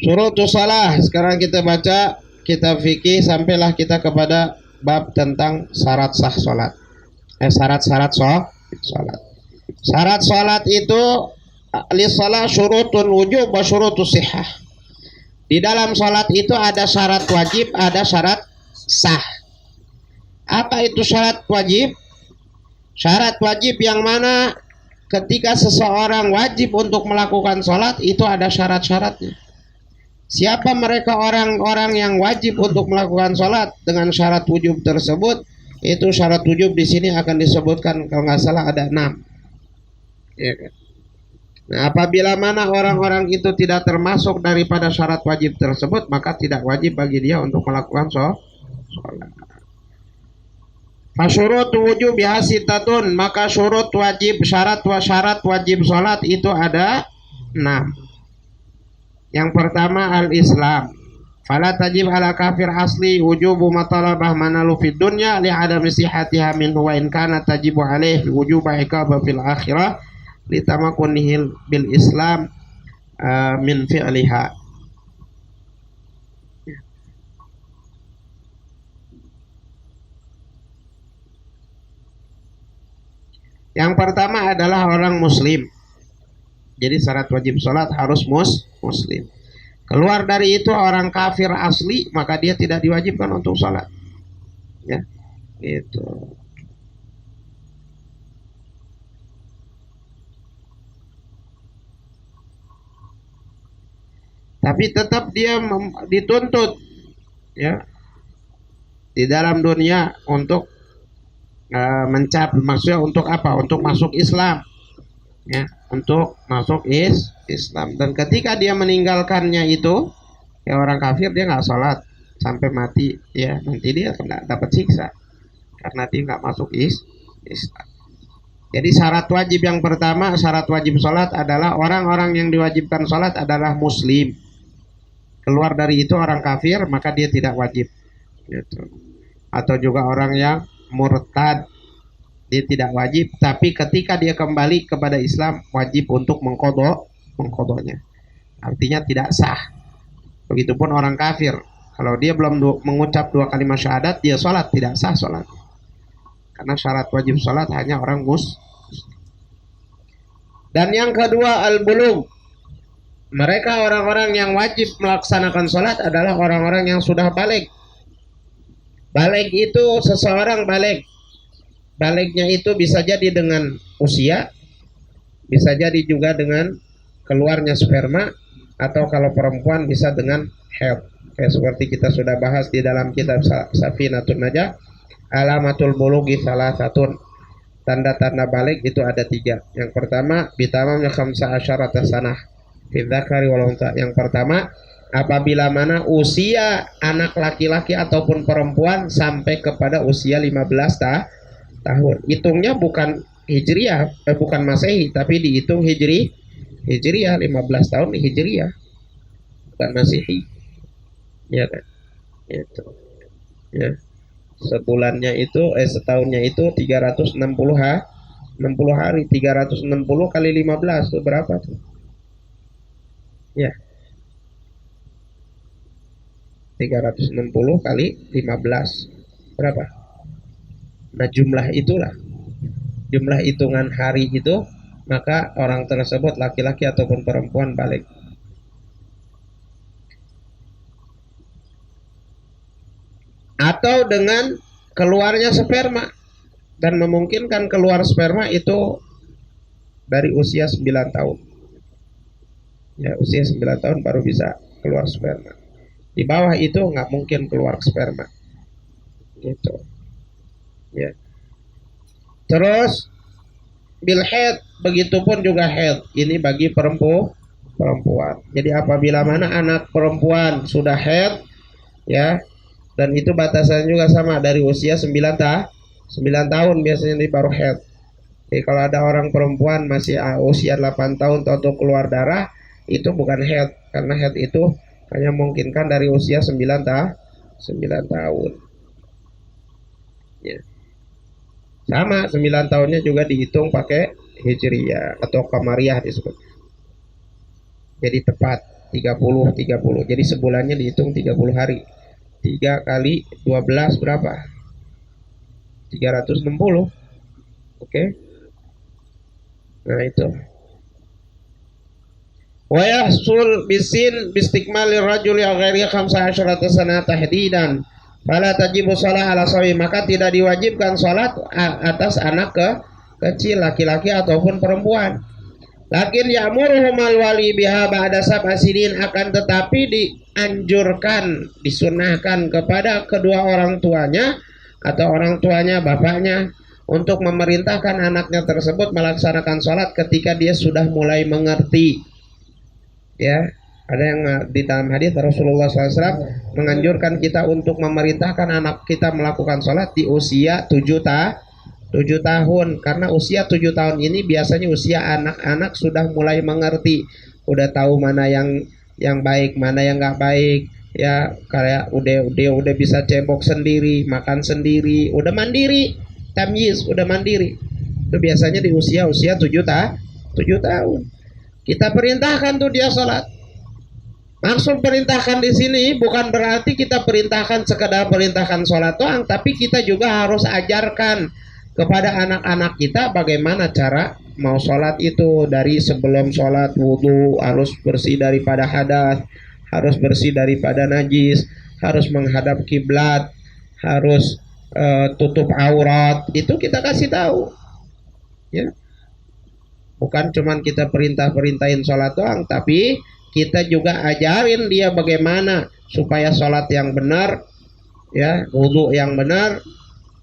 Syurutus shalah. Sekarang kita baca kitab fikih sampailah kita kepada bab tentang syarat sah salat. Syarat-syarat salat. Syarat salat itu li shalah syurutun wujub wa syurutus sihah. Di dalam salat itu ada syarat wajib, ada syarat sah. Apa itu syarat wajib? Syarat wajib yang mana ketika seseorang wajib untuk melakukan salat itu ada syarat-syaratnya. Siapa mereka orang-orang yang wajib untuk melakukan salat dengan syarat wujub tersebut? Itu syarat wujub di sini akan disebutkan kalau nggak salah ada 6. Ya kan? Nah, apabila mana orang-orang itu tidak termasuk daripada syarat wajib tersebut, maka tidak wajib bagi dia untuk melakukan salat. Fasyurutu wujub hasitatun, maka syurut wajib syarat wajib salat itu ada 6. Yang pertama al-Islam. Fala tajib ala kafir asli wujubu matalabah manalu fid dunya li adami sihhatiha min wa in kana tajibu alaihi wujuba iqaba fil akhirah li tamakunihil bil Islam min fi'liha. Yang pertama adalah orang muslim. Jadi syarat wajib salat harus muslim. Keluar dari itu orang kafir asli, maka dia tidak diwajibkan untuk salat. Ya, itu. Tapi tetap dia dituntut, ya, di dalam dunia untuk maksudnya untuk apa? Untuk masuk Islam, ya, untuk masuk Islam. Dan ketika dia meninggalkannya itu, ya orang kafir dia nggak sholat sampai mati, ya nanti dia kena dapat siksa karena dia nggak masuk Islam. Jadi syarat wajib yang pertama, syarat wajib sholat adalah orang-orang yang diwajibkan sholat adalah muslim. Keluar dari itu orang kafir, maka dia tidak wajib. Gitu. Atau juga orang yang murtad, dia tidak wajib. Tapi ketika dia kembali kepada Islam, wajib untuk mengkodoknya. Artinya tidak sah. Begitupun orang kafir, kalau dia belum mengucap 2 kalimat syahadat, dia sholat, tidak sah sholat. Karena syarat wajib sholat hanya orang muslim. Dan yang kedua al-bulugh. Mereka orang-orang yang wajib melaksanakan sholat adalah orang-orang yang sudah balik. Balik itu seseorang balik. Baliknya itu bisa jadi dengan usia, bisa jadi juga dengan keluarnya sperma, atau kalau perempuan bisa dengan haid. Kayak seperti kita sudah bahas di dalam kitab Safinatun Najah, alamatul bulughi salasatun. Tanda-tanda balik itu ada 3. Yang pertama, bitamamnya khamsa asyarata sanah. Fidzakari wal unsa. Yang pertama, apabila mana usia anak laki-laki ataupun perempuan sampai kepada usia 15 tahun. Hitungnya bukan hijriah, bukan masehi, tapi dihitung hijriah 15 tahun hijriah. Bukan masehi. Ya kan? Itu. Ya. Sebulannya itu setahunnya itu 360 hari. 360 kali 15 itu berapa tuh? Ya. 360 kali 15 berapa? Nah, jumlah itulah. Jumlah hitungan hari itu, maka orang tersebut laki-laki ataupun perempuan balik. Atau dengan keluarnya sperma, dan memungkinkan keluar sperma itu dari usia 9 tahun. Ya, usia 9 tahun baru bisa keluar sperma. Di bawah itu nggak mungkin keluar sperma. Gitu. Ya. Terus bil haid, begitupun juga haid. Ini bagi perempuan. Jadi apabila mana anak perempuan sudah haid, ya, dan itu batasannya juga sama dari usia 9 tahun biasanya di baru haid. Jadi kalau ada orang perempuan masih usia 8 tahun atau keluar darah, itu bukan haid, karena haid itu hanya memungkinkan dari usia 9 tahun. Ya. Sama 9 tahunnya juga dihitung pakai hijriyah atau qamariyah disebut. Jadi tepat 30. Jadi sebulannya dihitung 30 hari. 3 kali 12 berapa? 360. Oke. Nah itu. Wa yahsul bisin bistikmali rajuli ghairi 15 sana tahdidan. Fala tajibu shalah ala sawi, maka tidak diwajibkan salat atas anak kecil laki-laki ataupun perempuan. Lakin ya'muruhum al-wali biha ba'da sab'asidin, akan tetapi dianjurkan, disunahkan kepada kedua orang tuanya atau orang tuanya bapaknya untuk memerintahkan anaknya tersebut melaksanakan sholat ketika dia sudah mulai mengerti. Ya, ada yang di dalam hadis Rasulullah SAW menganjurkan kita untuk memerintahkan anak kita melakukan sholat di usia 7 tahun, karena usia 7 tahun ini biasanya usia anak-anak sudah mulai mengerti, udah tahu mana yang baik, mana yang nggak baik, ya kayak udah bisa cebok sendiri, makan sendiri, udah mandiri, tamyiz, udah mandiri. Itu biasanya di usia 7 tahun. Kita perintahkan tuh dia sholat. Maksud perintahkan di sini bukan berarti kita perintahkan sekedar perintahkan sholat doang, tapi kita juga harus ajarkan kepada anak-anak kita bagaimana cara mau sholat itu. Dari sebelum sholat wudhu harus bersih daripada hadas, harus bersih daripada najis, harus menghadap kiblat, harus tutup aurat. Itu kita kasih tahu, ya. Bukan cuman kita perintahin sholat doang, tapi kita juga ajarin dia bagaimana supaya sholat yang benar, ya, wudhu yang benar,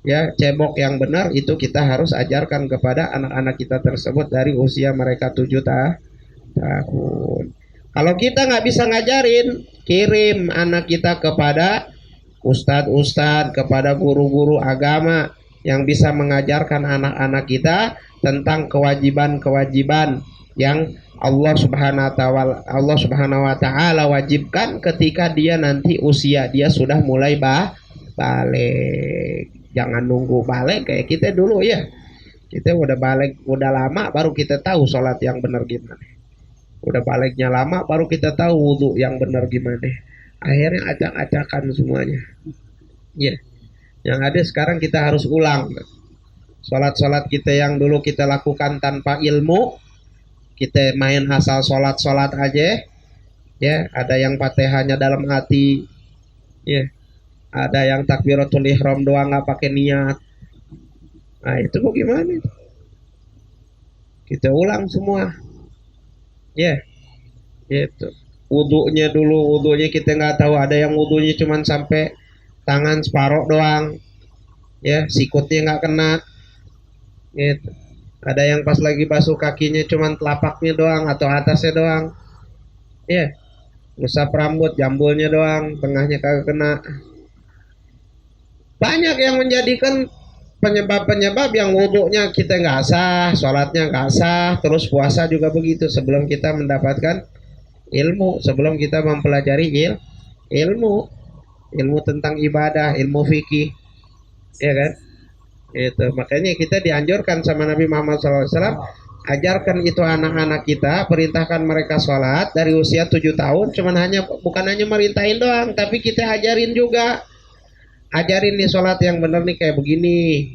ya, cebok yang benar. Itu kita harus ajarkan kepada anak-anak kita tersebut dari usia mereka 7 tahun. Kalau kita nggak bisa ngajarin, kirim anak kita kepada ustadz-ustadz, kepada guru-guru agama yang bisa mengajarkan anak-anak kita tentang kewajiban-kewajiban yang Allah Subhanahu wa taala wajibkan ketika dia nanti usia dia sudah mulai balik. Jangan nunggu balik kayak kita dulu, ya. Kita udah balik udah lama baru kita tahu sholat yang benar gimana. Udah baliknya lama baru kita tahu wudhu yang benar gimana. Akhirnya acak-acakan semuanya. Ya. Yang ada sekarang kita harus ulang. Sholat-sholat kita yang dulu kita lakukan tanpa ilmu, kita main asal sholat-sholat aja, ya. Ada yang fatihahnya dalam hati, ya. Ada yang takbiratul ihram doang nggak pakai niat. Nah itu bagaimana? Kita ulang semua, ya. Itu wudhunya dulu, wudhunya kita nggak tahu, ada yang wudhunya cuma sampai tangan separoh doang, ya, sikutnya nggak kena. Gitu. Ada yang pas lagi basuh kakinya cuman telapaknya doang atau atasnya doang, ya. Usap rambut jambulnya doang, tengahnya kagak kena. Banyak yang menjadikan penyebab-penyebab yang wudhunya kita nggak sah, sholatnya nggak sah, terus puasa juga begitu. Sebelum kita mendapatkan ilmu, sebelum kita mempelajari ilmu tentang ibadah, ilmu fikih, ya kan? Itu makanya kita dianjurkan sama Nabi Muhammad SAW, ajarkan itu anak-anak kita, perintahkan mereka sholat dari usia 7 tahun. Bukan hanya merintahin doang, tapi kita ajarin juga. Ajarin nih sholat yang benar nih kayak begini,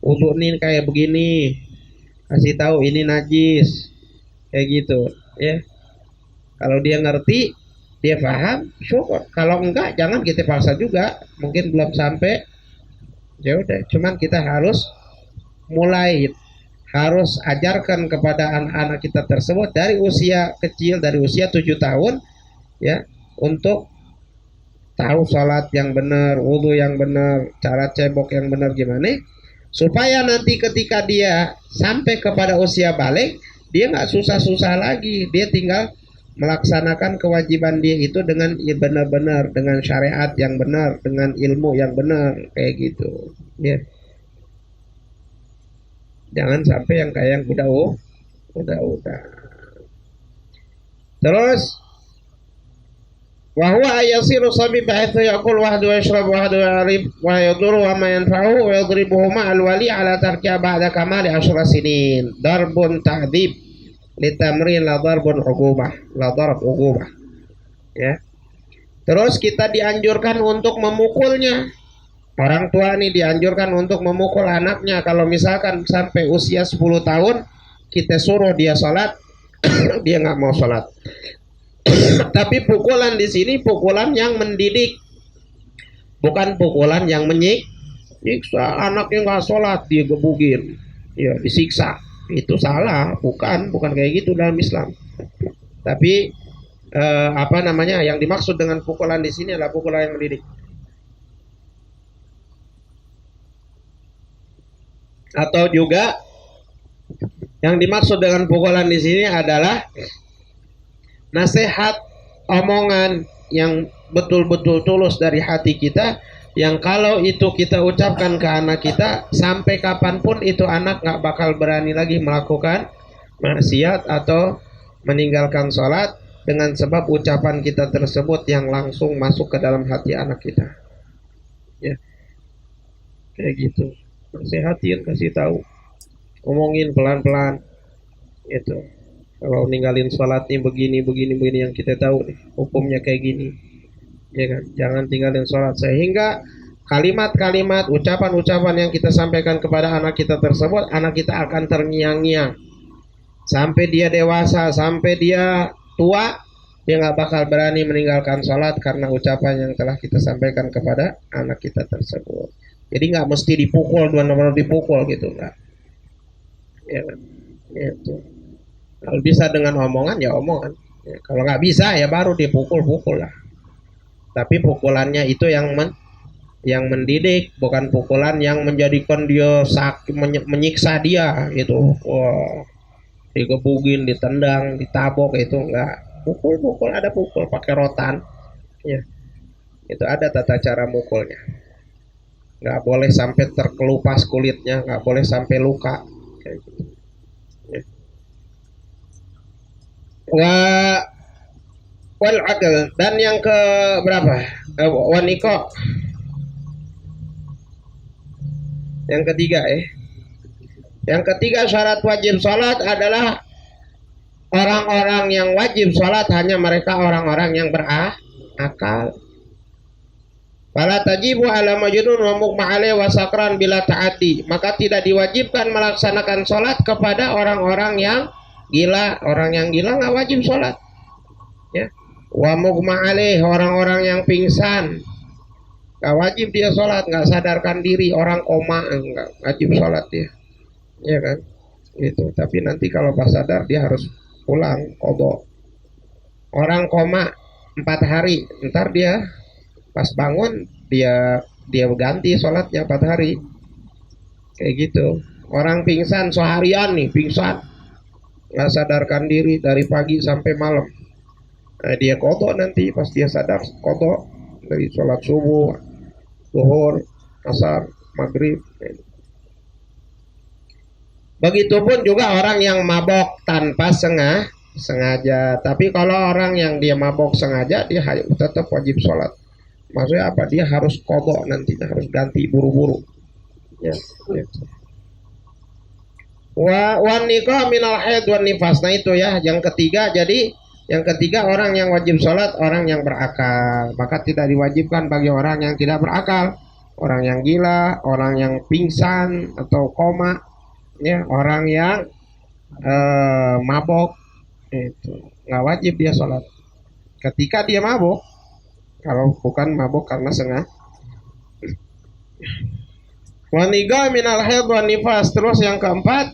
wudhu nih kayak begini, kasih tahu ini najis, kayak gitu, ya. Kalau dia ngerti, dia paham, syukur. Kalau enggak, jangan kita paksa juga. Mungkin belum sampai, ya udah. Cuman kita harus mulai, harus ajarkan kepada anak-anak kita tersebut dari usia kecil, dari usia 7 tahun, ya, untuk tahu sholat yang benar, wudhu yang benar, cara cebok yang benar gimana, supaya nanti ketika dia sampai kepada usia balik, dia nggak susah-susah lagi. Dia tinggal melaksanakan kewajiban dia itu dengan benar-benar, dengan syariat yang benar, dengan ilmu yang benar, kayak gitu, ya. Jangan sampai yang kayak yang udah. Terus wa huwa ayasiru sabi ba'ithu yaqul wahdu wa yashrab wahdu wa yarib wa yaduru wa ma yanfa'uhu wa yadribuhu ma'al wali ala tarkiya ba'da kamali 10 sinin. Darbun ta'dib litamrin la darbun uqubah, la darb uqubah. ya. Terus kita dianjurkan untuk memukulnya. Orang tua nih dianjurkan untuk memukul anaknya. Kalau misalkan sampai usia 10 tahun kita suruh dia sholat, dia nggak mau sholat. Tapi pukulan di sini pukulan yang mendidik, bukan pukulan yang menyiksa. Anaknya nggak sholat dia gebugin, ya disiksa. Itu salah, bukan kayak gitu dalam Islam. Tapi yang dimaksud dengan pukulan di sini adalah pukulan yang mendidik. Atau juga yang dimaksud dengan pukulan di sini adalah nasihat, omongan yang betul-betul tulus dari hati kita, yang kalau itu kita ucapkan ke anak kita, sampai kapanpun itu anak nggak bakal berani lagi melakukan maksiat atau meninggalkan sholat dengan sebab ucapan kita tersebut yang langsung masuk ke dalam hati anak kita. Ya, kayak gitu. Nasihatin, kasih tahu, ngomongin pelan-pelan, gitu. Kalau ninggalin sholat nih begini yang kita tahu nih, hukumnya kayak gini, ya kan? Jangan tinggalin sholat, sehingga kalimat-kalimat, ucapan-ucapan yang kita sampaikan kepada anak kita tersebut, anak kita akan terngiang-ngiang sampai dia dewasa, sampai dia tua, dia nggak bakal berani meninggalkan sholat karena ucapan yang telah kita sampaikan kepada anak kita tersebut. Jadi nggak mesti dipukul, benar-benar dipukul gitu, nggak. Ya kan? Gitu. Kalau bisa dengan omongan ya omongan. Ya, kalau nggak bisa ya baru dipukul-pukul lah. Tapi pukulannya itu yang mendidik, bukan pukulan yang menjadikan dia menyiksa dia gitu. Wah, digebugin, ditendang, ditabok, itu enggak. Pukul ada pukul pakai rotan. Ya. Itu ada tata cara mukulnya. Nggak boleh sampai terkelupas kulitnya, nggak boleh sampai luka. Kayak gitu. Ya. Wal adl, dan yang ke berapa? Waniko. Yang ketiga Yang ketiga syarat wajib sholat adalah orang-orang yang wajib sholat hanya mereka orang-orang yang berakal. Fala tajibu ala majnun wa mughma'ale wa sakran bila ta'ati. Maka tidak diwajibkan melaksanakan sholat kepada orang-orang yang gila. Orang yang gila nggak wajib sholat. Ya. Wa mughma'ale, orang-orang yang pingsan, nggak wajib dia sholat, nggak sadarkan diri. Orang koma nggak wajib sholat dia. Ya kan? Gitu. Tapi nanti kalau pas sadar dia harus pulang qadha. Orang koma 4 hari, ntar dia pas bangun dia ganti sholatnya 4 hari. Kayak gitu. Orang pingsan seharian nih, pingsan, nggak sadarkan diri dari pagi sampai malam. Nah, dia qadha nanti pas dia sadar, qadha dari sholat subuh, zuhur, asar, maghrib. Begitupun juga orang yang mabok tanpa sengaja. Tapi kalau orang yang dia mabok sengaja, dia tetap wajib sholat. Maksudnya apa? Dia harus qadha nantinya, harus ganti buru-buru. Ya, gitu. Wa nikah minal haid wan nifas. Nah itu ya, yang ketiga. Jadi yang ketiga orang yang wajib sholat orang yang berakal. Maka tidak diwajibkan bagi orang yang tidak berakal, orang yang gila, orang yang pingsan atau koma, ya, orang yang mabok, itu nggak wajib dia sholat ketika dia mabok. Kalau bukan mabok karena sengaja. Waniga minal haid wan nifas. Terus yang keempat,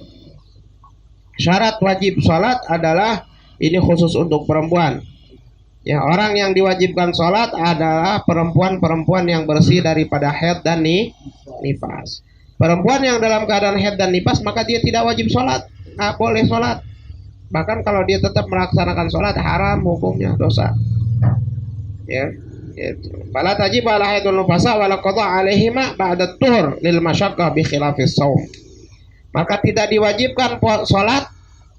syarat wajib sholat adalah ini khusus untuk perempuan. Ya, orang yang diwajibkan sholat adalah perempuan-perempuan yang bersih daripada haid dan nifas. Perempuan yang dalam keadaan haid dan nifas maka dia tidak wajib sholat, nggak boleh sholat. Bahkan kalau dia tetap melaksanakan sholat haram hukumnya, dosa. Ya. Fala tajib ala haidul nufasa wala qadha alaihima ba'da tuhur lil masyaqqah bi khilafis shaum. Maka tidak diwajibkan sholat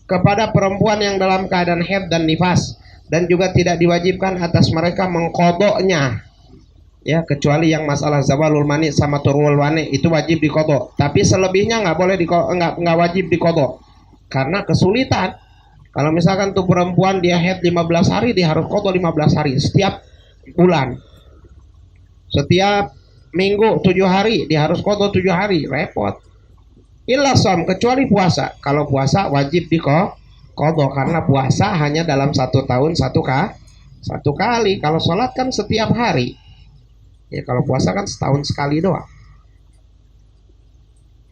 kepada perempuan yang dalam keadaan haid dan nifas, dan juga tidak diwajibkan atas mereka mengqadha'nya. Ya, kecuali yang masalah zawalul mani sama turul wani itu wajib diqadha. Tapi selebihnya nggak boleh nggak wajib diqadha. Karena kesulitan Kalau misalkan tuh perempuan dia haid 15 hari, dia harus qadha 15 hari setiap bulan. Setiap minggu 7 hari, dia harus qadha 7 hari, repot. Illa shom, kecuali puasa. Kalau puasa wajib qadha karena puasa hanya dalam 1 tahun satu kali. Kalau sholat kan setiap hari. Ya kalau puasa kan setahun sekali doang.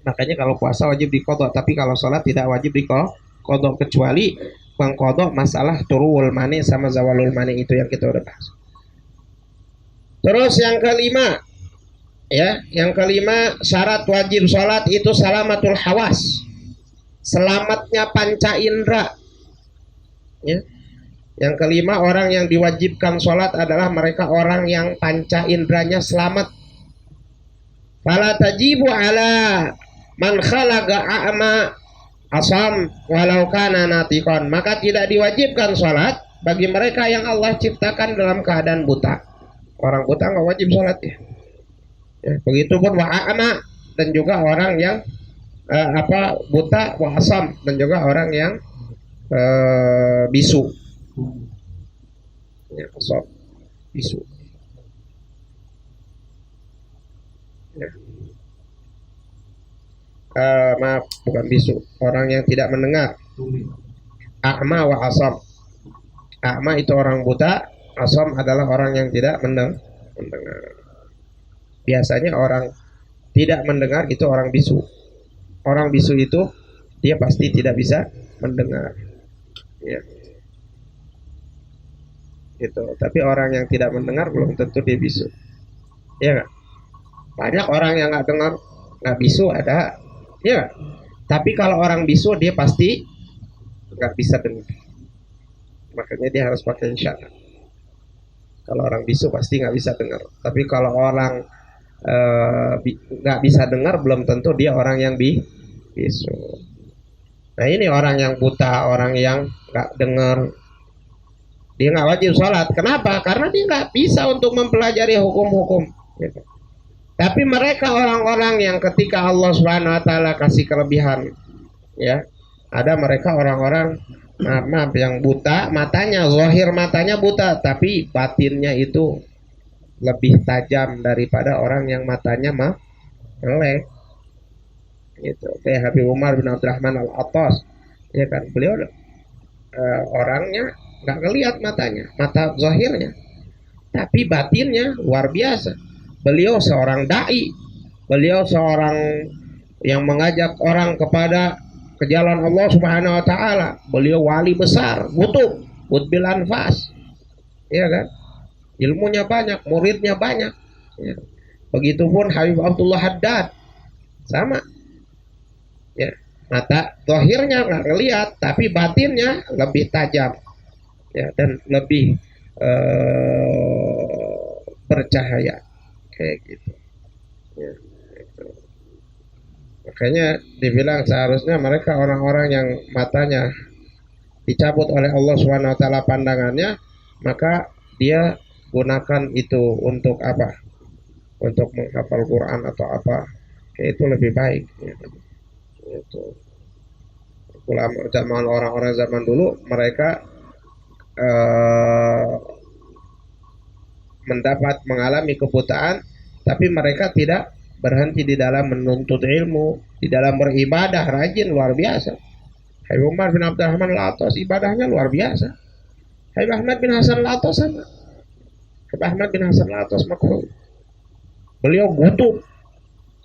Makanya kalau puasa wajib diqadha, tapi kalau sholat tidak wajib diqadha, kecuali mengqadha masalah turul mani sama zawalul mani, itu yang kita udah bahas. Terus yang kelima, ya, yang kelima syarat wajib sholat itu salamatul hawas, selamatnya panca indera. Ya. Yang kelima, orang yang diwajibkan sholat adalah mereka orang yang panca inderanya selamat. Fala tajibu ala man khalaqa a'ma asam walau kana natiqan. Maka tidak diwajibkan sholat bagi mereka yang Allah ciptakan dalam keadaan buta. Orang buta nggak wajib sholat ya. Ya, begitupun wa'ama, dan juga orang yang buta, wa'asam, dan juga orang yang bisu. Ya, asam, bisu. Ya. Maaf, bukan bisu, orang yang tidak mendengar. A'ma wa asam. A'ma itu orang buta, asam adalah orang yang tidak mendengar. Biasanya orang tidak mendengar itu orang bisu. Orang bisu itu dia pasti tidak bisa mendengar. Ya. Gitu. Tapi orang yang tidak mendengar belum tentu dia bisu. Ya gak? Banyak orang yang nggak dengar, nggak bisu ada. Ya. Tapi kalau orang bisu dia pasti nggak bisa dengar. Makanya dia harus pakai isyarat. Kalau orang bisu pasti nggak bisa dengar. Tapi kalau orang nggak bisa dengar belum tentu dia orang yang bisu. Nah ini orang yang buta, orang yang nggak dengar, dia nggak wajib sholat. Kenapa? Karena dia nggak bisa untuk mempelajari hukum-hukum. Gitu. Tapi mereka orang-orang yang ketika Allah Subhanahu Wa Taala kasih kelebihan, ya, ada mereka orang-orang maaf yang buta, matanya, zahir matanya buta, tapi batinnya itu lebih tajam daripada orang yang matanya melek. Gitu. Kayak Habib Umar bin Abdurrahman Al-Attas, ya kan, beliau orangnya nggak ngelihat matanya, mata zahirnya, tapi batinnya luar biasa. Beliau seorang dai, beliau seorang yang mengajak orang kepada ke jalan Allah Subhanahu Wa Taala. Beliau wali besar, Qutbil Anfas, ya kan, ilmunya banyak, muridnya banyak. Ya. Begitupun Habib Abdullah Haddad, sama. Ya, mata zahirnya nggak ngelihat, tapi batinnya lebih tajam, ya, dan lebih bercahaya, kayak gitu. Ya, gitu. Makanya dibilang seharusnya mereka orang-orang yang matanya dicabut oleh Allah Subhanahu Wa Taala pandangannya, maka dia gunakan itu untuk apa? Untuk menghafal Quran atau apa? Kayak itu lebih baik. Ya. Itu ulama zaman orang-orang zaman dulu mereka mengalami kebutaan, tapi mereka tidak berhenti di dalam menuntut ilmu, di dalam beribadah, rajin luar biasa. Habib Umar bin Abdurrahman Al-Attas ibadahnya luar biasa. Habib Ahmad bin Hasan Al-Attas sama. Habib Ahmad bin Hasan Al-Attas makhluk. Beliau butuh,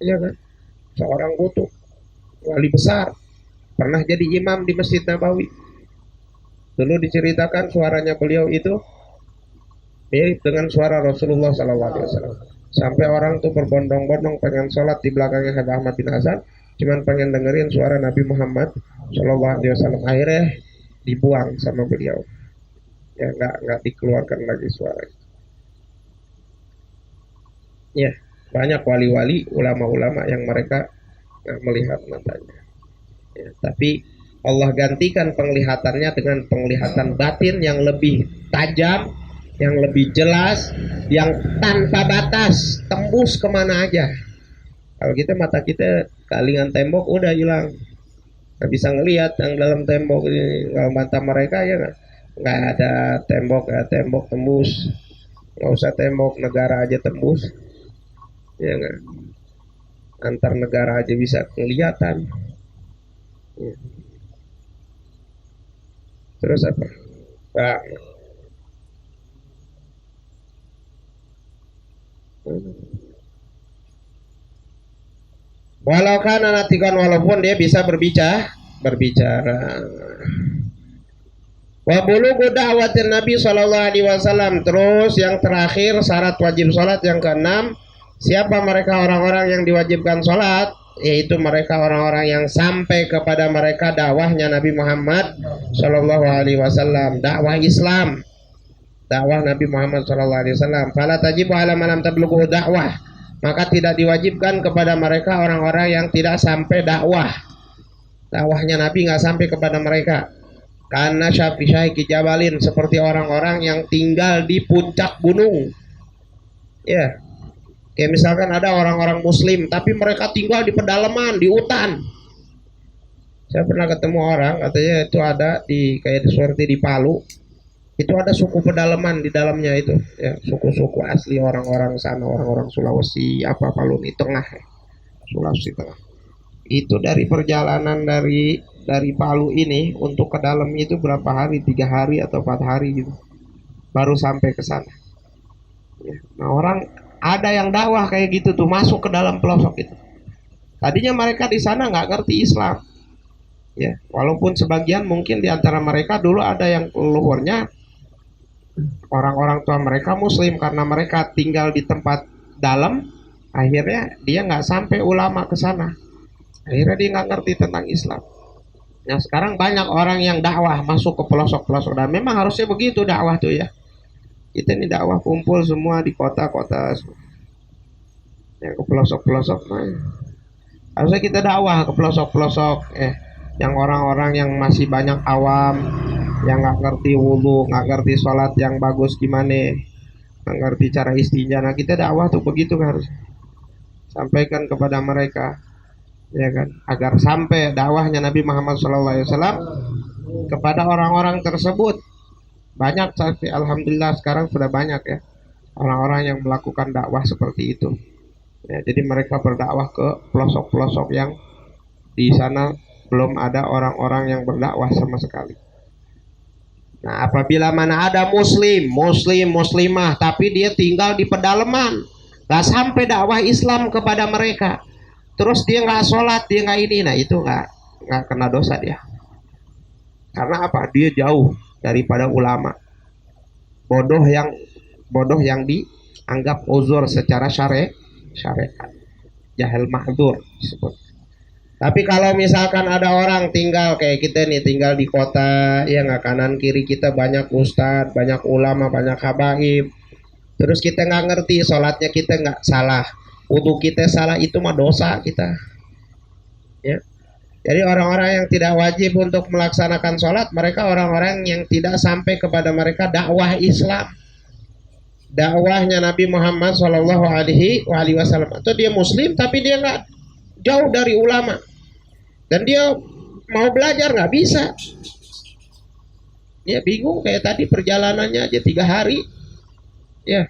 ya kan, seorang butuh, wali besar, pernah jadi imam di Masjid Nabawi. Dulu diceritakan suaranya beliau itu mirip dengan suara Rasulullah SAW. Sampai orang tuh berbondong-bondong pengen sholat di belakangnya Habib Ahmad bin Hasan, cuman pengen dengerin suara Nabi Muhammad SAW. Akhirnya dibuang sama beliau. Ya nggak dikeluarkan lagi suara. Ya, banyak wali-wali, ulama-ulama yang mereka nggak melihat matanya. Ya, tapi Allah gantikan penglihatannya dengan penglihatan batin yang lebih tajam, yang lebih jelas, yang tanpa batas, tembus kemana aja. Kalau kita mata kita kalingan tembok udah hilang, nggak bisa ngelihat yang dalam tembok ini. Kalau bantah mereka ya nggak ada tembok, ya tembok tembus, nggak usah tembok, negara aja tembus, ya nggak, antar negara aja bisa kelihatan. Ya. Terus apa Pak? Walau kan anatikan, walaupun dia bisa berbicara. Wa bulugu da'watin Nabi sallallahu alaihi wasallam. Terus yang terakhir syarat wajib salat yang keenam, siapa mereka orang-orang yang diwajibkan salat? Yaitu mereka orang-orang yang sampai kepada mereka dakwahnya Nabi Muhammad sallallahu alaihi wasallam, dakwah Islam, dakwah Nabi Muhammad sallallahu alaihi wasallam. Fala tajibu ala man lam tablughu dakwah. Maka tidak diwajibkan kepada mereka orang-orang yang tidak sampai dakwahnya Nabi nggak sampai kepada mereka. Karena syafi'i jabalin, seperti orang-orang yang tinggal di puncak gunung. Ya, kayak misalkan ada orang-orang muslim tapi mereka tinggal di pedalaman, di hutan. Saya pernah ketemu orang, katanya itu ada di kayak seperti di Palu. Itu ada suku pedalaman di dalamnya itu, ya, suku-suku asli orang-orang sana, orang-orang Sulawesi apa Palu di tengah, ya. Sulawesi tengah. Itu dari perjalanan dari Palu ini untuk ke dalam itu berapa hari, 3 hari atau 4 hari gitu, baru sampai ke sana. Ya. Nah orang ada yang dakwah kayak gitu tuh, masuk ke dalam pelosok itu. Tadinya mereka di sana nggak ngerti Islam, ya, walaupun sebagian mungkin di antara mereka dulu ada yang leluhurnya orang-orang tua mereka muslim, karena mereka tinggal di tempat dalam, akhirnya dia nggak sampai ulama ke sana, akhirnya dia nggak ngerti tentang Islam. Nah sekarang banyak orang yang dakwah masuk ke pelosok-pelosok, dan memang harusnya begitu dakwah tuh ya. Kita ini dakwah kumpul semua di kota-kota, yang ke pelosok-pelosok, nah, harusnya kita dakwah ke pelosok-pelosok, yang orang-orang yang masih banyak awam, yang nggak ngerti wudhu, nggak ngerti sholat yang bagus gimana, nggak ngerti cara istinja. Nah kita dakwah tuh begitu kan, harus sampaikan kepada mereka, ya kan, agar sampai dakwahnya Nabi Muhammad SAW kepada orang-orang tersebut. Banyak, alhamdulillah sekarang sudah banyak ya orang-orang yang melakukan dakwah seperti itu. Ya, jadi mereka berdakwah ke pelosok-pelosok yang di sana belum ada orang-orang yang berdakwah sama sekali. Nah, apabila mana ada muslimah, tapi dia tinggal di pedalaman, gak sampai dakwah Islam kepada mereka, terus dia nggak sholat, dia nggak ini, nah itu nggak kena dosa dia. Karena apa? Dia jauh daripada ulama. Bodoh yang dianggap uzur secara syariat, jahil mahdzur disebut. Tapi kalau misalkan ada orang tinggal kayak kita nih, tinggal di kota, ya nggak, kanan kiri kita banyak ustadz, banyak ulama, banyak habaib, terus kita nggak ngerti, sholatnya kita nggak salah, wudhu kita salah, itu mah dosa kita. Ya. Jadi orang-orang yang tidak wajib untuk melaksanakan sholat, mereka orang-orang yang tidak sampai kepada mereka dakwah Islam, dakwahnya Nabi Muhammad Shallallahu Alaihi Wasallam. Atau dia muslim tapi dia nggak, jauh dari ulama, dan dia mau belajar nggak bisa, dia bingung, kayak tadi perjalanannya aja 3 hari, ya,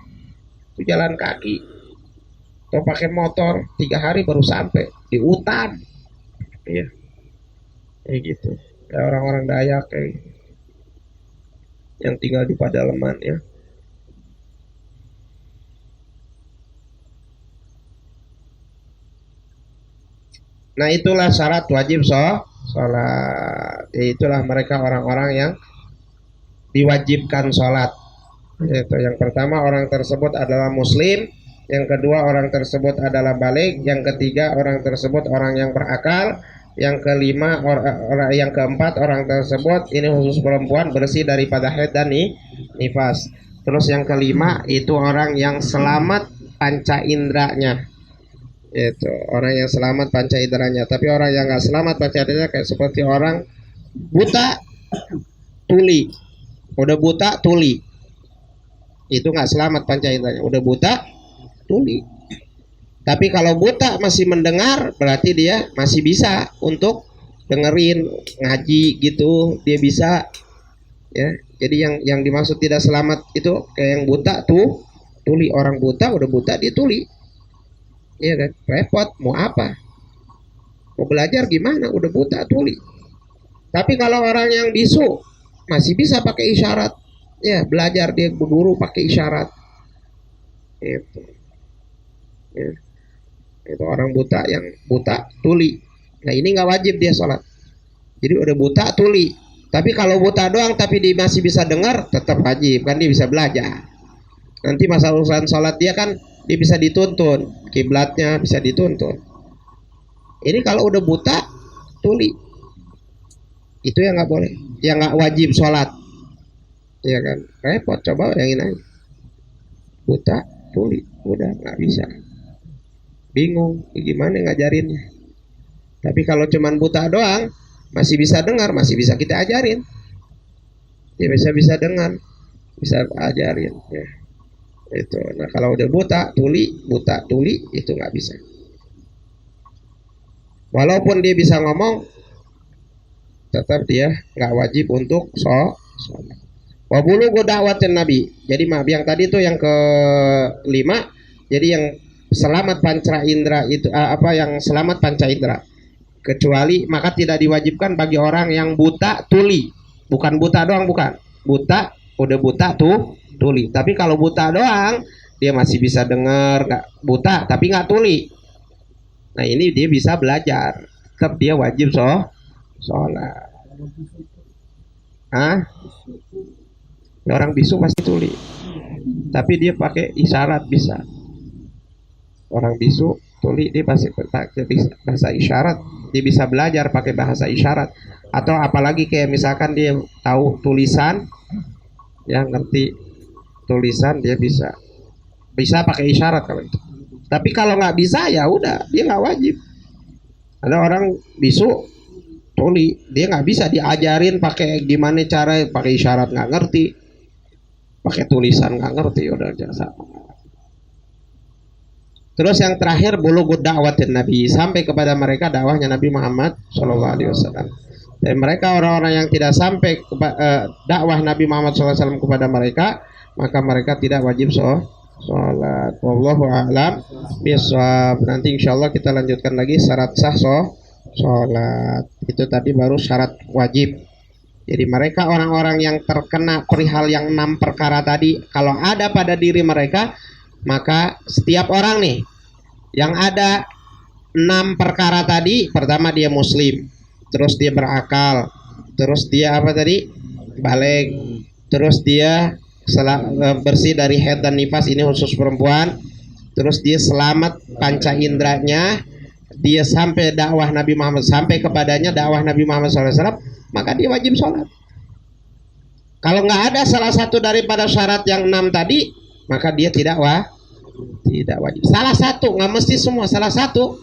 itu jalan kaki atau pakai motor 3 hari baru sampai di hutan, ya, kayak gitu. Ya, orang-orang Dayak kayak yang tinggal di pedalaman, ya. Nah itulah syarat wajib sholat. Itulah mereka orang-orang yang diwajibkan sholat. Yaitu yang pertama, orang tersebut adalah muslim. Yang kedua, orang tersebut adalah baligh. Yang ketiga, orang tersebut orang yang berakal. Yang kelima, yang keempat, orang tersebut, ini khusus perempuan, bersih daripada haid dan nifas. Terus yang kelima itu orang yang selamat panca indranya. Itu orang yang selamat panca inderanya. Tapi orang yang nggak selamat panca inderanya kayak seperti orang buta tuli, udah buta tuli, itu nggak selamat panca inderanya, udah buta tuli. Tapi kalau buta masih mendengar, berarti dia masih bisa untuk dengerin ngaji gitu dia bisa, ya. Jadi yang dimaksud tidak selamat itu kayak yang buta tuh, tuli. Orang buta udah buta dia tuli, iya kan, repot mau apa, mau belajar gimana udah buta tuli. Tapi kalau orang yang bisu masih bisa pakai isyarat, ya belajar dia berguru pakai isyarat itu, ya. Itu orang buta yang buta tuli, nah ini nggak wajib dia sholat. Jadi udah buta tuli, tapi kalau buta doang tapi dia masih bisa dengar tetap wajib kan, dia bisa belajar. Nanti masa urusan sholat dia kan dia bisa dituntun, kiblatnya bisa dituntun. Ini kalau udah buta tuli itu yang nggak boleh, yang nggak wajib sholat, ya kan, repot. Coba bayangin aja, buta tuli udah nggak bisa, bingung gimana ngajarinnya. Tapi kalau cuman buta doang masih bisa dengar, masih bisa kita ajarin, dia bisa dengar, bisa ajarin, ya itu. Nah kalau udah buta tuli itu nggak bisa, walaupun dia bisa ngomong tetap dia nggak wajib untuk sholat. Wabulu godawatin Nabi. Jadi maaf, yang tadi tuh yang kelima. Jadi yang selamat panca indera itu yang selamat panca indera, kecuali maka tidak diwajibkan bagi orang yang buta tuli. Bukan buta doang, bukan buta udah buta tuh tuli. Tapi kalau buta doang dia masih bisa dengar, nggak buta tapi nggak tuli. Nah ini dia bisa belajar, tetap dia wajib sholat. Orang bisu masih tuli, tapi dia pakai isyarat bisa. Orang bisu tuli dia pasti bahasa isyarat, dia bisa belajar pakai bahasa isyarat. Atau apalagi kayak misalkan dia tahu tulisan, yang ngerti tulisan dia bisa pakai isyarat kalau itu. Tapi kalau nggak bisa ya udah dia nggak wajib. Ada orang bisu tuli, dia nggak bisa diajarin pakai gimana cara pakai isyarat, nggak ngerti, pakai tulisan nggak ngerti, udah jasa. Terus yang terakhir bulughud da'watin Nabi, sampai kepada mereka dakwahnya Nabi Muhammad SAW. Dan mereka orang-orang yang tidak sampai dakwah Nabi Muhammad SAW kepada mereka, maka mereka tidak wajib sholat. Wallahu a'lam bishawab. Nanti insyaallah kita lanjutkan lagi syarat sah sholat. Itu tadi baru syarat wajib. Jadi mereka orang-orang yang terkena perihal yang 6 perkara tadi, kalau ada pada diri mereka, maka setiap orang nih yang ada 6 perkara tadi, pertama dia muslim, terus dia berakal, terus dia apa tadi, baligh, terus dia bersih dari haid dan nifas, ini khusus perempuan, terus dia selamat panca inderanya, dia sampai dakwah Nabi Muhammad, sampai kepadanya dakwah Nabi Muhammad SAW, maka dia wajib sholat. Kalau nggak ada salah satu daripada syarat yang 6 tadi, maka dia tidak wajib. Salah satu, nggak mesti semua, salah satu,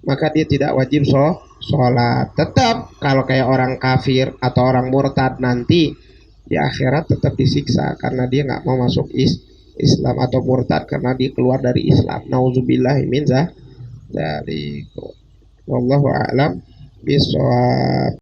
maka dia tidak wajib sholat. Tetap kalau kayak orang kafir atau orang murtad nanti di akhirat tetap disiksa karena dia nggak mau masuk Islam, atau murtad karena dia keluar dari Islam. Nauzubillahi min dzalik. Wallahu a'lam bishawab.